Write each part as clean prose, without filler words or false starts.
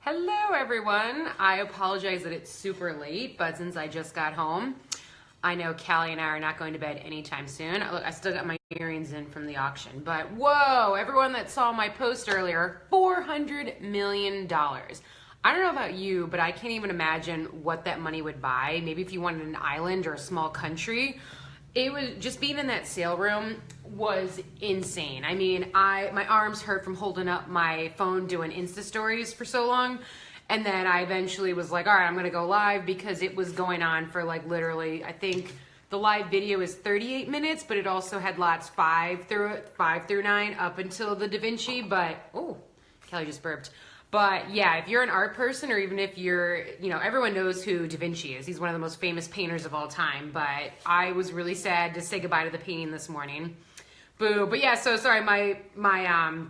Hello everyone. I apologize that it's super late, but since I just got home, I know Callie and I are not going to bed anytime soon. Look, I still got my earrings in from the auction, but whoa, everyone that saw my post earlier, $400 million. I don't know about you, but I can't even imagine what that money would buy. Maybe if you wanted an island or a small country. It was just being in that sale room was insane. I mean, my arms hurt from holding up my phone doing Insta stories for so long. And then I eventually was like, all right, I'm going to go live because it was going on for like literally, I think the live video is 38 minutes, but it also had lots 5 through 9 up until the DaVinci. But, oh, Kelly just burped. But yeah, if you're an art person or even if you're, everyone knows who DaVinci is. He's one of the most famous painters of all time. But I was really sad to say goodbye to the painting this morning. Boo. But yeah, so sorry, my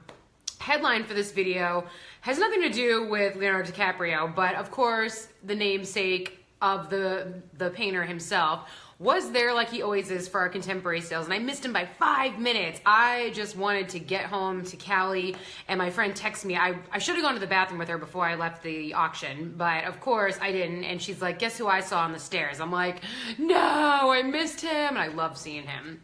headline for this video has nothing to do with Leonardo DiCaprio, but of course the namesake of the painter himself was there like he always is for our contemporary sales, and I missed him by 5 minutes. I just wanted to get home to Callie, and my friend texted me. I should have gone to the bathroom with her before I left the auction, but of course I didn't, and she's like, guess who I saw on the stairs? I'm like, no, I missed him, and I love seeing him.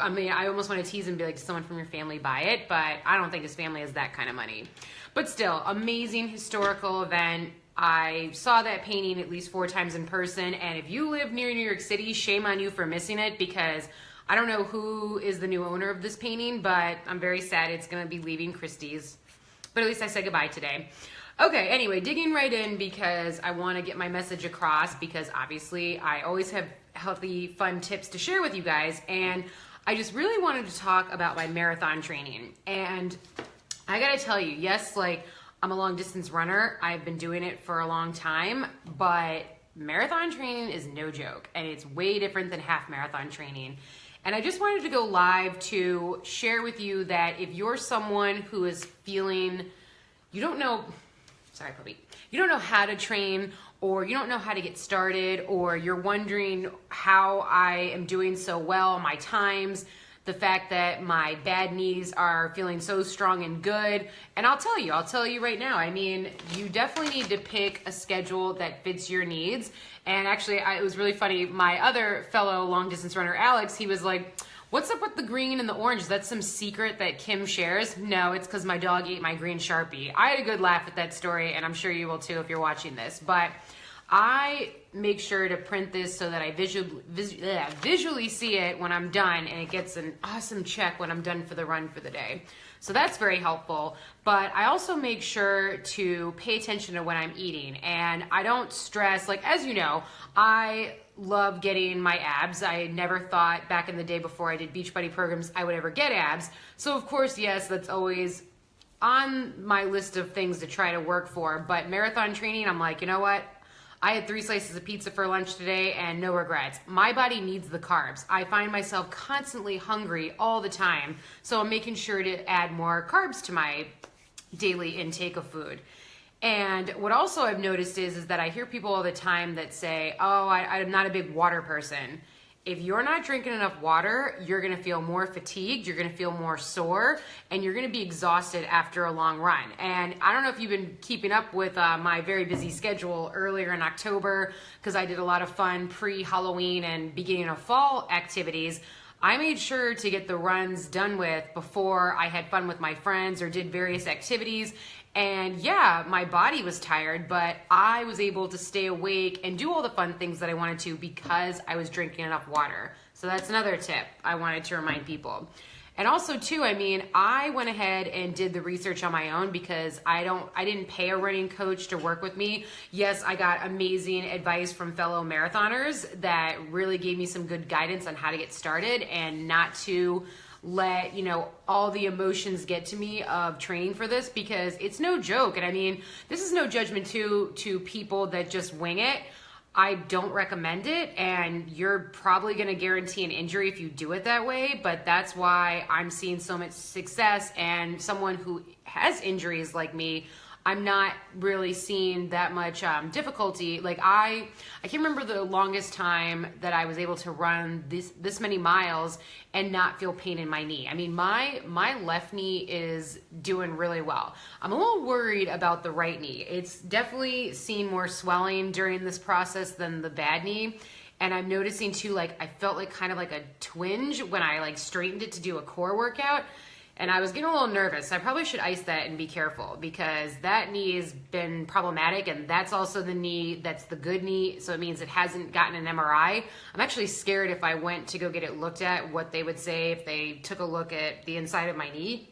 I mean, I almost want to tease him and be like, did someone from your family buy it? But I don't think his family has that kind of money. But still, amazing historical event. I saw that painting at least 4 times in person, and if you live near New York City, shame on you for missing it, because I don't know who is the new owner of this painting, but I'm very sad it's going to be leaving Christie's. But at least I said goodbye today. Okay, anyway, digging right in because I want to get my message across, because obviously I always have healthy, fun tips to share with you guys, and I just really wanted to talk about my marathon training. And I gotta tell you, yes, like, I'm a long distance runner. I've been doing it for a long time, but marathon training is no joke, and it's way different than half marathon training. And I just wanted to go live to share with you that if you're someone who is feeling, you don't know how to train, or you don't know how to get started, or you're wondering how I am doing so well, my times, the fact that my bad knees are feeling so strong and good. And I'll tell you right now, I mean, you definitely need to pick a schedule that fits your needs. And actually, it was really funny. My other fellow long distance runner, Alex, he was like, what's up with the green and the orange? Is that some secret that Kim shares? No, it's because my dog ate my green Sharpie. I had a good laugh at that story, and I'm sure you will too if you're watching this. But I make sure to print this so that I visually see it when I'm done, and it gets an awesome check when I'm done for the run for the day. So that's very helpful. But I also make sure to pay attention to when I'm eating, and I don't stress. Like, as you know, I love getting my abs. I never thought back in the day before I did Beachbody programs I would ever get abs. So of course, yes, that's always on my list of things to try to work for. But marathon training, I'm like, you know what? I had 3 slices of pizza for lunch today and no regrets. My body needs the carbs. I find myself constantly hungry all the time, so I'm making sure to add more carbs to my daily intake of food. And what also I've noticed is that I hear people all the time that say, oh, I'm not a big water person. If you're not drinking enough water, you're gonna feel more fatigued, you're gonna feel more sore, and you're gonna be exhausted after a long run. And I don't know if you've been keeping up with my very busy schedule earlier in October, because I did a lot of fun pre-Halloween and beginning of fall activities. I made sure to get the runs done with before I had fun with my friends or did various activities. And yeah, my body was tired, but I was able to stay awake and do all the fun things that I wanted to because I was drinking enough water. So that's another tip I wanted to remind people. And also too, I mean, I went ahead and did the research on my own because I didn't pay a running coach to work with me. Yes, I got amazing advice from fellow marathoners that really gave me some good guidance on how to get started and not to let, all the emotions get to me of training for this, because it's no joke. And I mean, this is no judgment to people that just wing it. I don't recommend it, and you're probably going to guarantee an injury if you do it that way, but that's why I'm seeing so much success. And someone who has injuries like me, I'm not really seeing that much difficulty. Like I can't remember the longest time that I was able to run this many miles and not feel pain in my knee. I mean, my left knee is doing really well. I'm a little worried about the right knee. It's definitely seen more swelling during this process than the bad knee. And I'm noticing too, like I felt like kind of like a twinge when I like straightened it to do a core workout. And I was getting a little nervous. I probably should ice that and be careful because that knee has been problematic, and that's also the knee that's the good knee, so it means it hasn't gotten an MRI. I'm actually scared if I went to go get it looked at, what they would say if they took a look at the inside of my knee.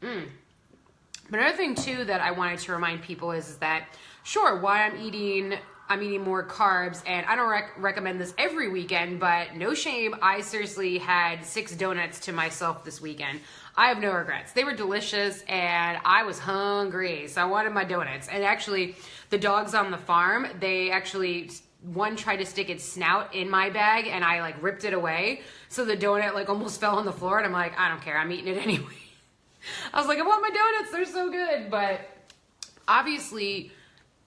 But another thing too that I wanted to remind people is that, sure, why I'm eating more carbs, and I don't recommend this every weekend, but no shame, I seriously had 6 donuts to myself this weekend. I have no regrets. They were delicious, and I was hungry, so I wanted my donuts. And actually, the dogs on the farm, one tried to stick its snout in my bag, and I like ripped it away, so the donut like almost fell on the floor, and I'm like, I don't care, I'm eating it anyway. I was like, I want my donuts, they're so good. But obviously,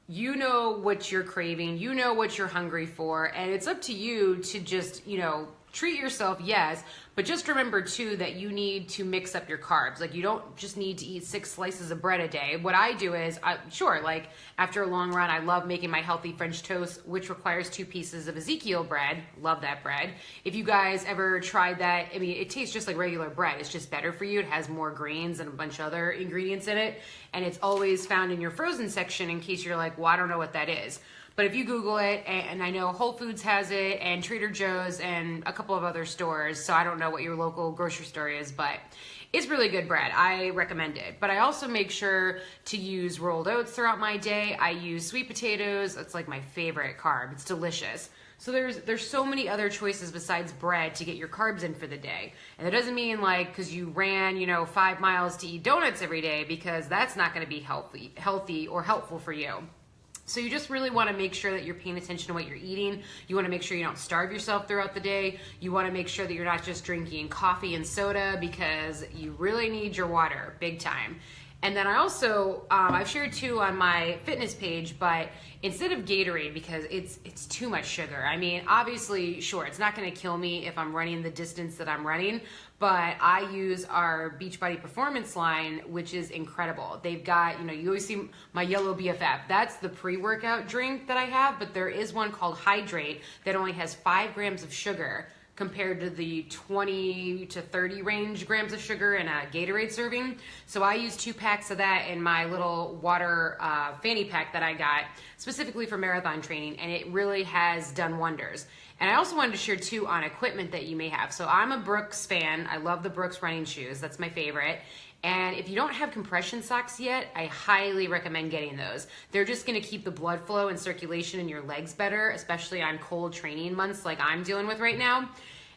you know what you're craving, you know what you're hungry for, and it's up to you to just, treat yourself, yes, but just remember too that you need to mix up your carbs. Like you don't just need to eat 6 slices of bread a day. What I do is, like after a long run, I love making my healthy French toast, which requires 2 pieces of Ezekiel bread. Love that bread. If you guys ever tried that, I mean, it tastes just like regular bread. It's just better for you. It has more greens and a bunch of other ingredients in it. And it's always found in your frozen section in case you're like, well, I don't know what that is. But if you Google it, and I know Whole Foods has it, and Trader Joe's, and a couple of other stores, so I don't know what your local grocery store is, but it's really good bread. I recommend it. But I also make sure to use rolled oats throughout my day. I use sweet potatoes. It's like my favorite carb. It's delicious. So there's so many other choices besides bread to get your carbs in for the day. And that doesn't mean like because you ran, 5 miles to eat donuts every day, because that's not going to be healthy or helpful for you. So you just really want to make sure that you're paying attention to what you're eating. You want to make sure you don't starve yourself throughout the day. You want to make sure that you're not just drinking coffee and soda, because you really need your water big time. And then I also, I've shared too on my fitness page, but instead of Gatorade, because it's too much sugar. I mean, obviously, sure, it's not going to kill me if I'm running the distance that I'm running, but I use our Beachbody Performance line, which is incredible. They've got, you always see my yellow BFF. That's the pre-workout drink that I have, but there is one called Hydrate that only has 5 grams of sugar compared to the 20 to 30 range grams of sugar in a Gatorade serving. So I use 2 packs of that in my little water fanny pack that I got specifically for marathon training, and it really has done wonders. And I also wanted to share too on equipment that you may have. So I'm a Brooks fan. I love the Brooks running shoes. That's my favorite. And if you don't have compression socks yet, I highly recommend getting those. They're just gonna keep the blood flow and circulation in your legs better, especially on cold training months like I'm dealing with right now.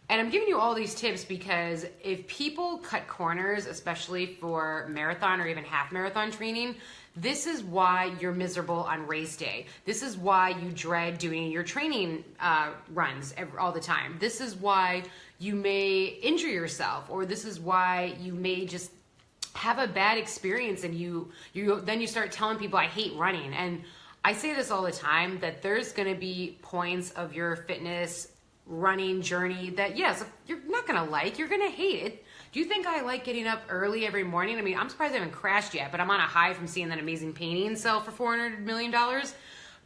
And I'm giving you all these tips because if people cut corners, especially for marathon or even half marathon training, this is why you're miserable on race day. This is why you dread doing your training runs all the time. This is why you may injure yourself, or this is why you may just have a bad experience, and then you start telling people I hate running. And I say this all the time, that there's going to be points of your fitness running journey that, yes, you're not going to like, you're going to hate it. Do you think I like getting up early every morning? I mean, I'm surprised I haven't crashed yet, but I'm on a high from seeing that amazing painting sell for $400 million.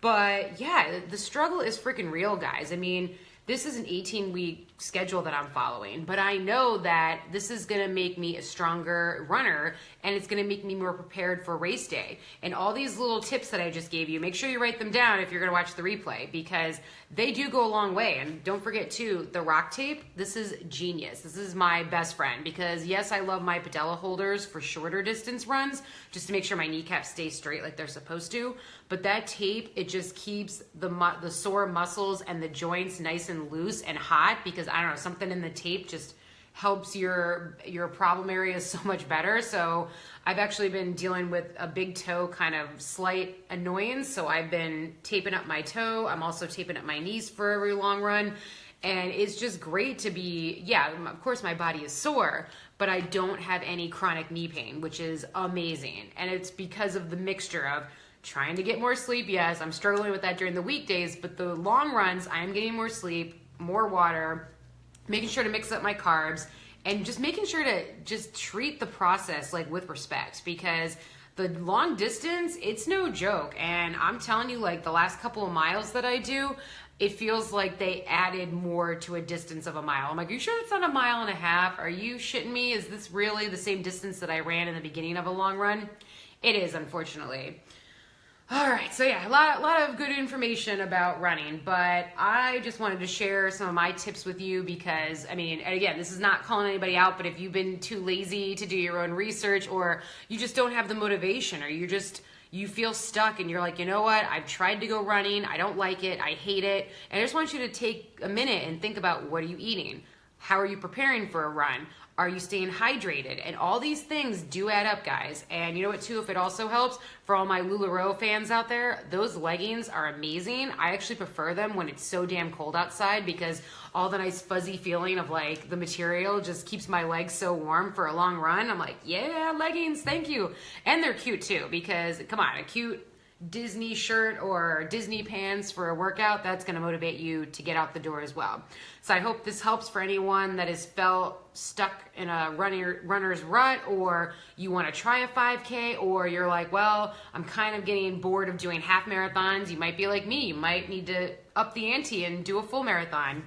But yeah, the struggle is freaking real, guys. I mean, this is an 18-week schedule that I'm following, but I know that this is going to make me a stronger runner, and it's going to make me more prepared for race day. And all these little tips that I just gave you, make sure you write them down if you're going to watch the replay, because they do go a long way. And don't forget too, the rock tape, this is genius. This is my best friend, because yes, I love my patella holders for shorter distance runs, just to make sure my kneecaps stay straight like they're supposed to. But that tape, it just keeps the sore muscles and the joints nice and loose and hot, because I don't know, something in the tape just helps your problem areas so much better. So I've actually been dealing with a big toe kind of slight annoyance. So I've been taping up my toe. I'm also taping up my knees for every long run. And it's just great to be, yeah, of course my body is sore, but I don't have any chronic knee pain, which is amazing. And it's because of the mixture of trying to get more sleep. Yes, I'm struggling with that during the weekdays, but the long runs, I am getting more sleep, more water, making sure to mix up my carbs, and just making sure to just treat the process like with respect, because the long distance, it's no joke. And I'm telling you, like the last couple of miles that I do, it feels like they added more to a distance of a mile. I'm like, are you sure it's not 1.5 miles? Are you shitting me? Is this really the same distance that I ran in the beginning of a long run? It is, unfortunately. All right, so yeah, a lot of good information about running, but I just wanted to share some of my tips with you because, I mean, and again, this is not calling anybody out, but if you've been too lazy to do your own research, or you just don't have the motivation, or you feel stuck and you're like, you know what, I've tried to go running, I don't like it, I hate it, and I just want you to take a minute and think about, what are you eating? How are you preparing for a run? Are you staying hydrated? And all these things do add up, guys. And you know what, too, if it also helps, for all my LuLaRoe fans out there, those leggings are amazing. I actually prefer them when it's so damn cold outside, because all the nice fuzzy feeling of like the material just keeps my legs so warm for a long run. I'm like, yeah, leggings, thank you. And they're cute too, because come on, a cute Disney shirt or Disney pants for a workout, that's going to motivate you to get out the door as well. So I hope this helps for anyone that has felt stuck in a runner's rut, or you want to try a 5K, or you're like, well, I'm kind of getting bored of doing half marathons. You might be like me. You might need to up the ante and do a full marathon.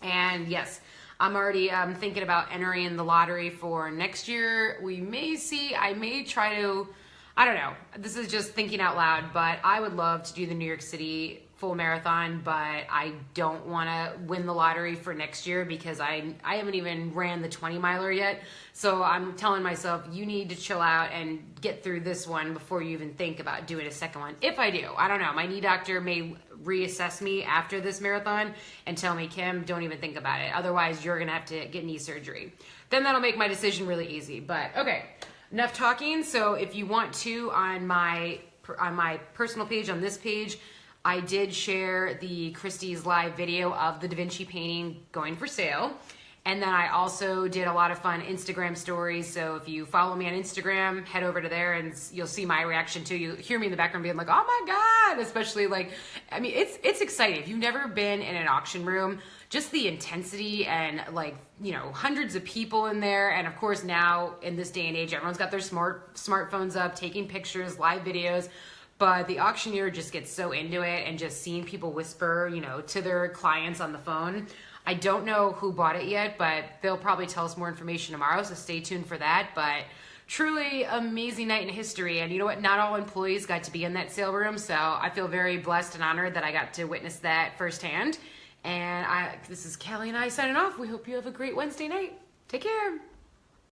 And yes, I'm already thinking about entering the lottery for next year. We may see, I may try to, I don't know, this is just thinking out loud, but I would love to do the New York City full marathon, but I don't want to win the lottery for next year because I haven't even ran the 20 miler yet. So I'm telling myself, you need to chill out and get through this one before you even think about doing a second one. If I do, I don't know. My knee doctor may reassess me after this marathon and tell me, Kim, don't even think about it. Otherwise, you're going to have to get knee surgery. Then that'll make my decision really easy. But okay, enough talking. So if you want to, on my personal page, on this page, I did share the Christie's live video of the DaVinci painting going for sale. And then I also did a lot of fun Instagram stories. So if you follow me on Instagram, head over to there and you'll see my reaction too. You hear me in the background being like, oh my God, especially like, I mean, it's exciting. If you've never been in an auction room, just the intensity and like, you know, hundreds of people in there. And of course now in this day and age, everyone's got their smartphones up, taking pictures, live videos. But the auctioneer just gets so into it, and just seeing people whisper, you know, to their clients on the phone. I don't know who bought it yet, but they'll probably tell us more information tomorrow, so stay tuned for that. But truly amazing night in history. And you know what? Not all employees got to be in that sale room, so I feel very blessed and honored that I got to witness that firsthand. And this is Kelly and I signing off. We hope you have a great Wednesday night. Take care.